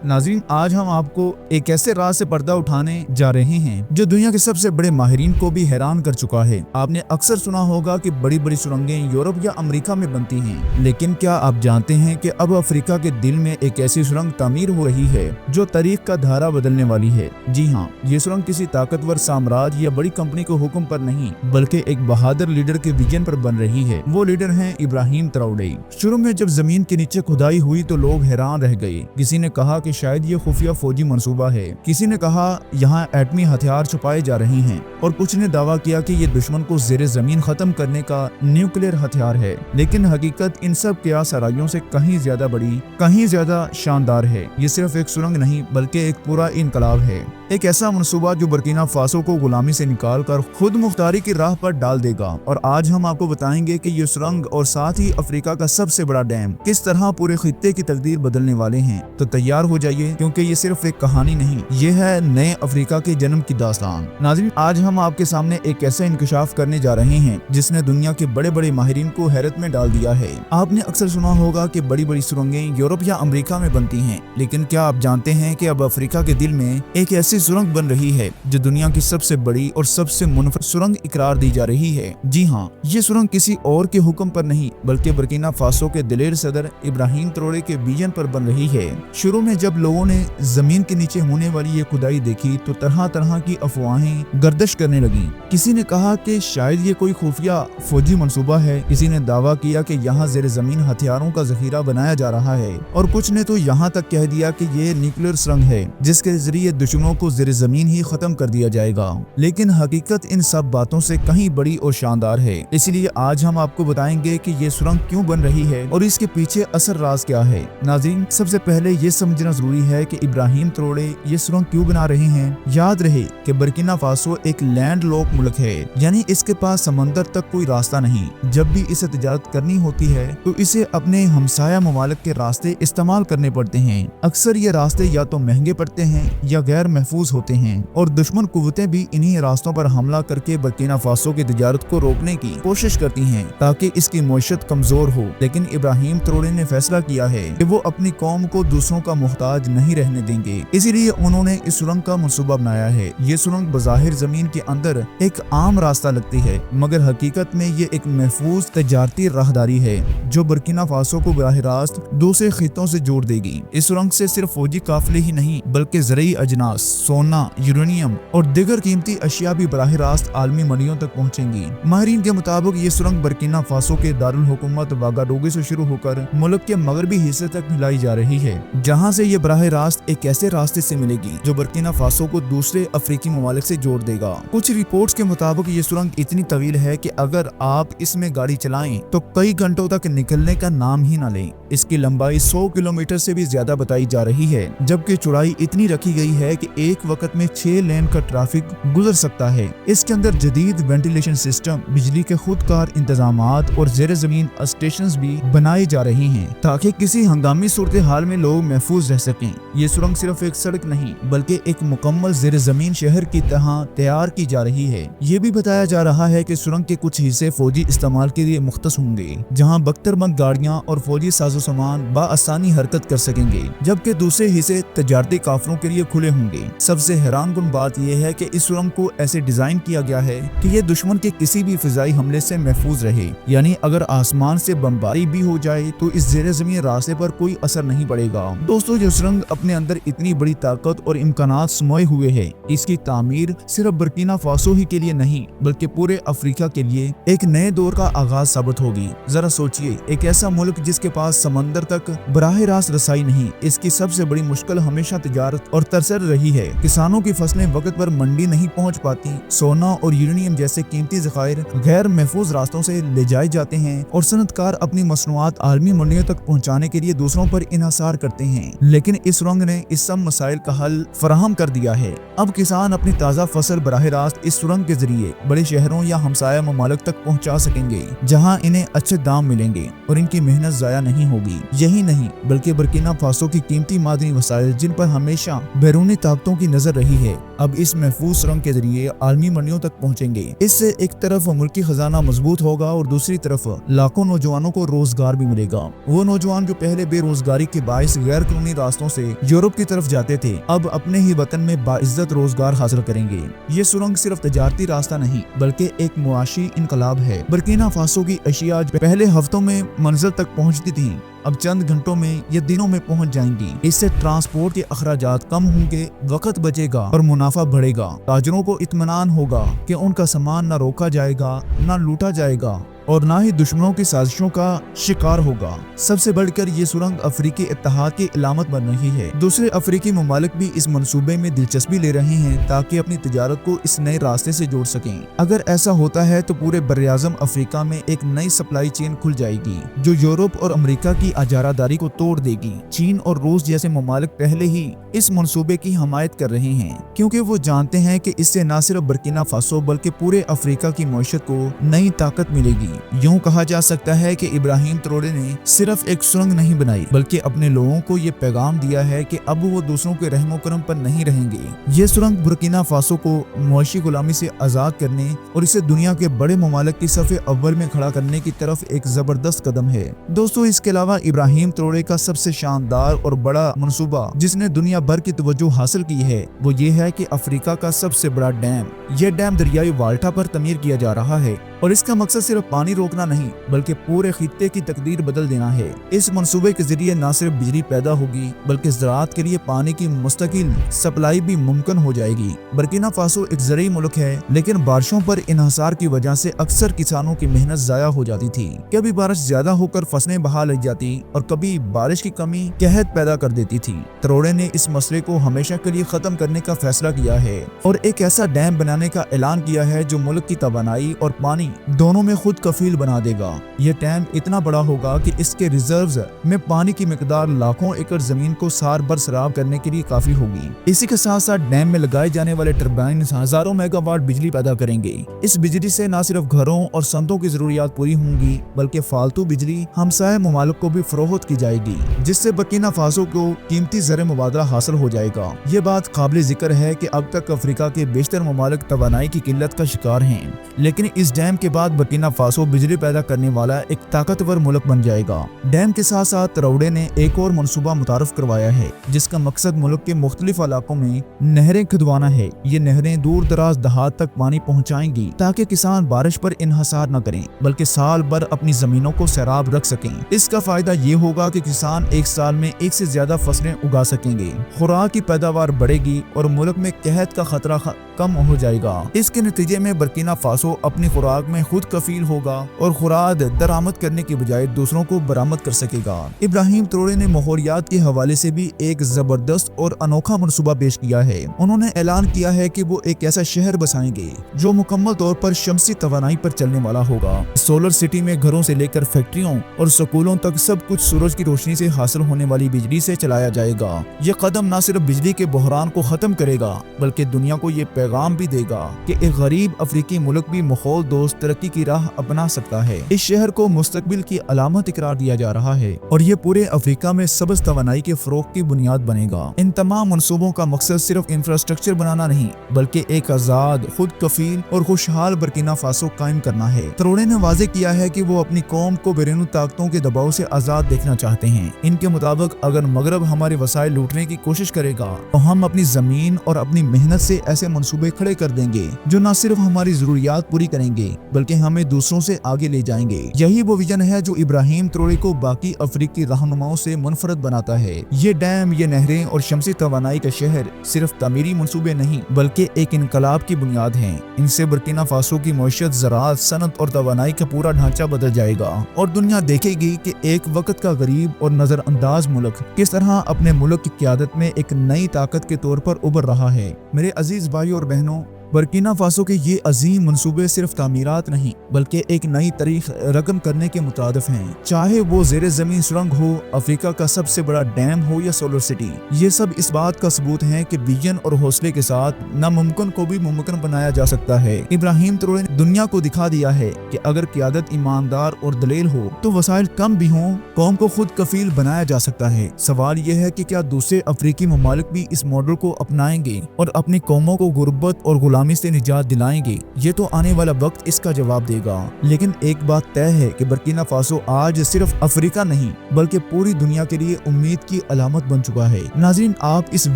नाज़रीन, आज हम आपको एक ऐसे राज से पर्दा उठाने जा रहे हैं जो दुनिया के सबसे बड़े माहिरीन को भी हैरान कर चुका है। आपने अक्सर सुना होगा कि बड़ी बड़ी सुरंगें यूरोप या अमेरिका में बनती हैं, लेकिन क्या आप जानते हैं कि अब अफ्रीका के दिल में एक ऐसी सुरंग तामीर हो रही है जो तारीख का धारा बदलने वाली है। जी हाँ, ये सुरंग किसी ताकतवर साम्राज्य या बड़ी कंपनी के हुक्म पर नहीं, बल्कि एक बहादुर लीडर के विजन पर बन रही है। वो लीडर हैं इब्राहिम ट्राओरे। शुरू में जब जमीन के नीचे खुदाई हुई तो लोग हैरान रह गए। किसी ने कहा कि शायद ये खुफिया फौजी मंसूबा है, किसी ने कहा यहाँ एटमी हथियार छुपाए जा रहे हैं, और कुछ ने दावा किया कि ये दुश्मन को ज़ेरे जमीन खत्म करने का न्यूक्लियर हथियार है। लेकिन हकीकत इन सब क़यास आराइयों से कहीं ज्यादा बड़ी, कहीं ज्यादा शानदार है। ये सिर्फ एक सुरंग नहीं बल्कि एक पूरा इनकलाब है, एक ऐसा मनसूबा जो बुर्किना फासो को गुलामी से निकालकर खुद मुख्तारी की राह पर डाल देगा। और आज हम आपको बताएंगे कि ये सुरंग और साथ ही अफ्रीका का सबसे बड़ा डैम किस तरह पूरे खित्ते की तकदीर बदलने वाले हैं। तो तैयार हो जाइए, क्योंकि ये सिर्फ एक कहानी नहीं, ये है नए अफ्रीका के जन्म की दास्तान। नाज़रीन, आज हम आपके सामने एक ऐसा इंकशाफ करने जा रहे हैं जिसने दुनिया के बड़े बड़े माहिरीन को हैरत में डाल दिया है। आपने अक्सर सुना होगा कि बड़ी बड़ी सुरंगें यूरोप या अमेरिका में बनती हैं, लेकिन क्या आप जानते हैं कि अब अफ्रीका के दिल में एक ऐसी सुरंग बन रही है जो दुनिया की सबसे बड़ी और सबसे मुनफरद सुरंग इकरार दी जा रही है। जी हाँ, ये सुरंग किसी और के हुक्म पर नहीं बल्कि बुर्किना फासो के दिलेर सदर इब्राहिम ट्राओरे के विजन पर बन रही है। शुरू में जब लोगों ने जमीन के नीचे होने वाली ये खुदाई देखी तो तरह तरह की अफवाहें गर्दिश करने लगी। किसी ने कहा कि शायद ये कोई खुफिया फौजी मंसूबा है, किसी ने दावा किया कि यहाँ ज़ेरे जमीन हथियारों का जखीरा बनाया जा रहा है, और कुछ ने तो यहाँ तक कह दिया कि ये न्यूक्लियर सुरंग है जिसके जरिए दुश्मनों को ज़ेरे जमीन ही खत्म कर दिया जाएगा। लेकिन हकीकत इन सब बातों से कहीं बड़ी और शानदार है। इसलिए आज हम आपको बताएंगे कि ये सुरंग क्यों बन रही है और इसके पीछे असल राज क्या है। नाज़रीन, सबसे पहले ये समझना जरूरी है कि इब्राहिम ट्राओरे ये सुरंग क्यों बना रहे हैं। याद रहे कि बुर्किना फासो एक लैंड लॉक मुल्क है, यानी इसके पास समंदर तक कोई रास्ता नहीं। जब भी इसे तिजारत करनी होती है तो इसे अपने हमसाया ममालिक के रास्ते इस्तेमाल करने पड़ते हैं। अक्सर ये रास्ते या तो महंगे पड़ते हैं या गैर महफूज होते हैं, और दुश्मन कुव्वतें भी इन्हीं रास्तों पर हमला करके बुर्किना फासो की तिजारत को रोकने की कोशिश करती हैं ताकि इसकी मईशत कमजोर हो। लेकिन इब्राहिम ट्राओरे ने फैसला किया है कि वो अपनी कौम को दूसरों का मुहताज नहीं रहने देंगे, इसीलिए उन्होंने इस सुरंग का मंसूबा बनाया है। ये सुरंग बज़ाहिर जमीन के अंदर एक आम रास्ता लगती है, मगर हकीकत में ये एक महफूज तजारती राहदारी है जो बुर्किना फासो को बराह रास्त दूसरे खित्तों से जोड़ देगी। इस सुरंग से सिर्फ फौजी काफिले ही नहीं बल्कि ज़रई अजनास, सोना, यूरेनियम और दीगर कीमती अशिया भी बराह रास्त आलमी मंडियों तक पहुँचेंगी। माहिरीन के मुताबिक ये सुरंग बुर्किना फासो के दारुल हुकूमत वागाडोगो से शुरू होकर मुल्क के मगरबी हिस्से तक फैलाई जा रही है, जहाँ से ये बराह रास्त एक ऐसे रास्ते से मिलेगी जो बुर्किना फासो को दूसरे अफ्रीकी ममालिक से जोड़ देगा। कुछ रिपोर्ट्स के मुताबिक ये सुरंग इतनी तवील है कि अगर आप इसमें गाड़ी चलाएं तो कई घंटों तक निकलने का नाम ही ना लें। इसकी लंबाई 100 किलोमीटर से भी ज्यादा बताई जा रही है, जबकि चौड़ाई इतनी रखी गई है कि एक वक्त में 6 लेन का ट्रैफिक गुजर सकता है। इसके अंदर जदीद वेंटिलेशन सिस्टम, बिजली के खुदकार इंतजामात और ज़ेरे जमीन स्टेशन भी बनाए जा रहे हैं ताकि किसी हंगामी सूरत हाल में लोग महफूज रह सकें। ये सुरंग सिर्फ एक सड़क नहीं बल्कि एक मुकम्मल ज़ेरे जमीन शहर की तरह तैयार की जा रही है। ये भी बताया जा रहा है कि सुरंग के कुछ हिस्से फौजी इस्तेमाल के लिए मुख्तस होंगे, जहाँ बख्तरबंद गाड़ियाँ और फौजी साजो सामान बाआसानी हरकत कर सकेंगे, जबकि दूसरे हिस्से तजारती काफिलों के लिए खुले होंगे। सबसे हैरानकुन बात यह है कि इस सुरंग को ऐसे डिजाइन किया गया है कि ये दुश्मन के किसी भी फिजाई हमले से महफूज रहे, यानी अगर आसमान से बमबारी भी हो जाए तो इस ज़ेरे जमीन रास्ते पर कोई असर नहीं पड़ेगा। दोस्तों, ये सुरंग अपने अंदर इतनी बड़ी ताकत और इम्कानात समाये हुए है, इसकी तामीर सिर्फ बुर्किना फासो ही के लिए नहीं बल्कि पूरे अफ्रीका के लिए एक नए दौर का आगाज साबित होगी। जरा सोचिए, एक ऐसा मुल्क जिसके पास समंदर तक बराह रास्त रसाई नहीं, इसकी सबसे बड़ी मुश्किल हमेशा तिजारत और तरसर रही है। किसानों की फसलें वक्त पर मंडी नहीं पहुंच पाती, सोना और यूरेनियम जैसे कीमती ज़खायर गैर महफूज रास्तों से ले जाए जाते हैं, और सनतकार अपनी मसनूआत आलमी मंडियों तक पहुंचाने के लिए दूसरों पर इन्हिसार करते हैं। लेकिन इस सुरंग ने इस सब मसाइल का हल फराहम कर दिया है। अब किसान अपनी ताज़ा फसल बराह रास्त इस सुरंग के जरिए बड़े शहरों या हमसाया ममालिक तक पहुंचा सकेंगे, जहां इन्हें अच्छे दाम मिलेंगे और इनकी मेहनत ज़ाया नहीं होगी। यही नहीं बल्कि बुर्किना फासो की कीमती मादनी वसाइल जिन पर हमेशा बैरूनी ताकतों की नजर रही है, अब इस महफूज सुरंग के जरिए आलमी मंडियों तक पहुंचेंगे। इससे एक तरफ मुल्की खजाना मजबूत होगा और दूसरी तरफ लाखों नौजवानों को रोजगार भी मिलेगा। वो नौजवान जो पहले बेरोजगारी के बायस गैर कानूनी रास्तों راستوں سے یورپ کی طرف جاتے تھے اب اپنے ہی وطن میں باعزت روزگار حاصل کریں گے۔ یہ سرنگ صرف تجارتی راستہ نہیں بلکہ ایک معاشی انقلاب ہے۔ برکینا فاسو کی اشیاء پہلے ہفتوں میں منزل تک پہنچتی تھیں، اب چند گھنٹوں میں یا دنوں میں پہنچ جائیں گی۔ اس سے ٹرانسپورٹ کے اخراجات کم ہوں گے، وقت بچے گا اور منافع بڑھے گا۔ تاجروں کو اطمینان ہوگا کہ ان کا سامان نہ روکا جائے گا، نہ لوٹا جائے گا اور نہ ہی دشمنوں کی سازشوں کا شکار ہوگا۔ سب سے بڑھ کر یہ سرنگ افریقی اتحاد کی علامت بن رہی ہے۔ دوسرے افریقی ممالک بھی اس منصوبے میں دلچسپی لے رہے ہیں تاکہ اپنی تجارت کو اس نئے راستے سے جوڑ سکیں۔ اگر ایسا ہوتا ہے تو پورے براعظم افریقہ میں ایک نئی سپلائی چین کھل جائے گی جو یورپ اور امریکہ کی اجارہ داری کو توڑ دے گی۔ چین اور روس جیسے ممالک پہلے ہی اس منصوبے کی حمایت کر رہے ہیں کیونکہ وہ جانتے ہیں کہ اس سے نہ صرف برکینا فاسو بلکہ پورے افریقہ کی معیشت کو نئی طاقت ملے گی۔ یوں کہا جا سکتا ہے کہ ابراہیم تروڑے نے صرف ایک سرنگ نہیں بنائی بلکہ اپنے لوگوں کو یہ پیغام دیا ہے کہ اب وہ دوسروں کے رحم و کرم پر نہیں رہیں گے۔ یہ سرنگ برکینا فاسو کو معاشی غلامی سے آزاد کرنے اور اسے دنیا کے بڑے ممالک کی صف اول میں کھڑا کرنے کی طرف ایک زبردست قدم ہے۔ دوستو اس کے علاوہ ابراہیم تروڑے کا سب سے شاندار اور بڑا منصوبہ جس نے دنیا بھر کی توجہ حاصل کی ہے وہ یہ ہے کہ افریقہ کا سب سے بڑا ڈیم، یہ ڈیم دریائے والٹا پر تعمیر کیا جا رہا ہے اور اس کا مقصد صرف پانی روکنا نہیں بلکہ پورے خطے کی تقدیر بدل دینا ہے۔ اس منصوبے کے ذریعے نہ صرف بجلی پیدا ہوگی بلکہ زراعت کے لیے پانی کی مستقل سپلائی بھی ممکن ہو جائے گی۔ برکینا فاسو ایک زرعی ملک ہے لیکن بارشوں پر انحصار کی وجہ سے اکثر کسانوں کی محنت ضائع ہو جاتی تھی۔ کبھی بارش زیادہ ہو کر فصلیں بہا لگ جاتی اور کبھی بارش کی کمی قحط پیدا کر دیتی تھی۔ تروڑے نے اس مسئلے کو ہمیشہ کے لیے ختم کرنے کا فیصلہ کیا ہے اور ایک ایسا ڈیم بنانے کا اعلان کیا ہے جو ملک کی توانائی اور پانی دونوں میں خود کفیل بنا دے گا۔ یہ ڈیم اتنا بڑا ہوگا کہ اس کے ریزروز میں پانی کی مقدار لاکھوں ایکڑ زمین کو سار بر سراب کرنے کے لیے کافی ہوگی۔ اسی کے ساتھ ساتھ ڈیم میں لگائے جانے والے ٹربائن ہزاروں میگا واٹ بجلی پیدا کریں گے۔ اس بجلی سے نہ صرف گھروں اور صنعتوں کی ضروریات پوری ہوں گی بلکہ فالتو بجلی ہمسائے ممالک کو بھی فروخت کی جائے گی جس سے برکینا فاسو کو قیمتی زر مبادلہ حاصل ہو جائے گا۔ یہ بات قابل ذکر ہے کہ اب تک افریقہ کے بیشتر ممالک توانائی کی قلت کا شکار ہیں لیکن اس ڈیم کے بعد برکینا فاسو بجلی پیدا کرنے والا ایک طاقتور ملک بن جائے گا۔ ڈیم کے ساتھ ساتھ تروڑے نے ایک اور منصوبہ متعارف کروایا ہے جس کا مقصد ملک کے مختلف علاقوں میں نہریں کھدوانا ہے۔ یہ نہریں دور دراز دہات تک پانی پہنچائیں گی تاکہ کسان بارش پر انحصار نہ کریں بلکہ سال بھر اپنی زمینوں کو سیراب رکھ سکیں۔ اس کا فائدہ یہ ہوگا کہ کسان ایک سال میں ایک سے زیادہ فصلیں اگا سکیں گے، خوراک کی پیداوار بڑھے گی اور ملک میں قحط کا خطرہ کم ہو جائے گا۔ اس کے نتیجے میں برکینا فاسو اپنی خوراک میں خود کفیل ہوگا اور خوراک درآمد کرنے کی بجائے دوسروں کو برآمد کر سکے گا۔ ابراہیم تروڑے نے ماحولیات کے حوالے سے بھی ایک زبردست اور انوکھا منصوبہ پیش کیا ہے۔ انہوں نے اعلان کیا ہے کہ وہ ایک ایسا شہر بسائیں گے جو مکمل طور پر شمسی توانائی پر چلنے والا ہوگا۔ سولر سٹی میں گھروں سے لے کر فیکٹریوں اور سکولوں تک سب کچھ سورج کی روشنی سے حاصل ہونے والی بجلی سے چلایا جائے گا۔ یہ قدم نہ صرف بجلی کے بحران کو ختم کرے گا بلکہ دنیا کو یہ پیغام بھی دے گا کہ ایک غریب افریقی ملک بھی ماحول دوست ترقی کی راہ اپنا سکتا ہے۔ اس شہر کو مستقبل کی علامت قرار دیا جا رہا ہے اور یہ پورے افریقہ میں سبز توانائی کے فروغ کی بنیاد بنے گا۔ ان تمام منصوبوں کا مقصد صرف انفراسٹرکچر بنانا نہیں بلکہ ایک آزاد، خود کفیل اور خوشحال برکینا فاسو قائم کرنا ہے۔ تروڑے نے واضح کیا ہے کہ وہ اپنی قوم کو بیرونی طاقتوں کے دباؤ سے آزاد دیکھنا چاہتے ہیں۔ ان کے مطابق اگر مغرب ہمارے وسائل لوٹنے کی کوشش کرے گا تو ہم اپنی زمین اور اپنی محنت سے ایسے منصوبے کھڑے کر دیں گے جو نہ صرف ہماری ضروریات پوری کریں گے بلکہ ہمیں دوسروں سے آگے لے جائیں گے۔ یہی وہ ویژن ہے جو ابراہیم تروڑے کو باقی افریقی رہنماؤں سے منفرد بناتا ہے۔ یہ ڈیم، یہ نہریں اور شمسی توانائی کا شہر صرف تعمیری منصوبے نہیں بلکہ ایک انقلاب کی بنیاد ہیں۔ ان سے برکینا فاسو کی معیشت، زراعت، صنعت اور توانائی کا پورا ڈھانچہ بدل جائے گا اور دنیا دیکھے گی کہ ایک وقت کا غریب اور نظر انداز ملک کس طرح اپنے ملک کی قیادت میں ایک نئی طاقت کے طور پر ابھر رہا ہے۔ میرے عزیز بھائیوں اور بہنوں، برکینا فاسو کے یہ عظیم منصوبے صرف تعمیرات نہیں بلکہ ایک نئی تاریخ رقم کرنے کے مترادف ہیں۔ چاہے وہ زیر زمین سرنگ ہو، افریقہ کا سب سے بڑا ڈیم ہو یا سولر سٹی، یہ سب اس بات کا ثبوت ہیں کہ ویژن اور حوصلے کے ساتھ ناممکن کو بھی ممکن بنایا جا سکتا ہے۔ ابراہیم تروڑے نے دنیا کو دکھا دیا ہے کہ اگر قیادت ایماندار اور دلیل ہو تو وسائل کم بھی ہوں، قوم کو خود کفیل بنایا جا سکتا ہے۔ سوال یہ ہے کہ کیا دوسرے افریقی ممالک بھی اس ماڈل کو اپنائیں گے اور اپنی قوموں کو غربت اور غلامی غلامی سے نجات دلائیں گے؟ یہ تو آنے والا وقت اس کا جواب دے گا، لیکن ایک بات طے ہے کہ برکینا فاسو آج صرف افریقہ نہیں بلکہ پوری دنیا کے لیے امید کی علامت بن چکا ہے۔ ناظرین، آپ اس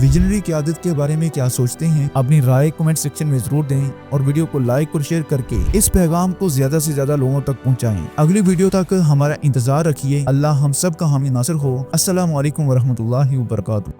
ویژنری قیادت کے بارے میں کیا سوچتے ہیں؟ اپنی رائے کمنٹ سیکشن میں ضرور دیں اور ویڈیو کو لائک اور شیئر کر کے اس پیغام کو زیادہ سے زیادہ لوگوں تک پہنچائیں۔ اگلی ویڈیو تک ہمارا انتظار رکھیے۔ اللہ ہم سب کا حامی ناصر ہو۔ السلام علیکم ورحمۃ اللہ وبرکاتہ۔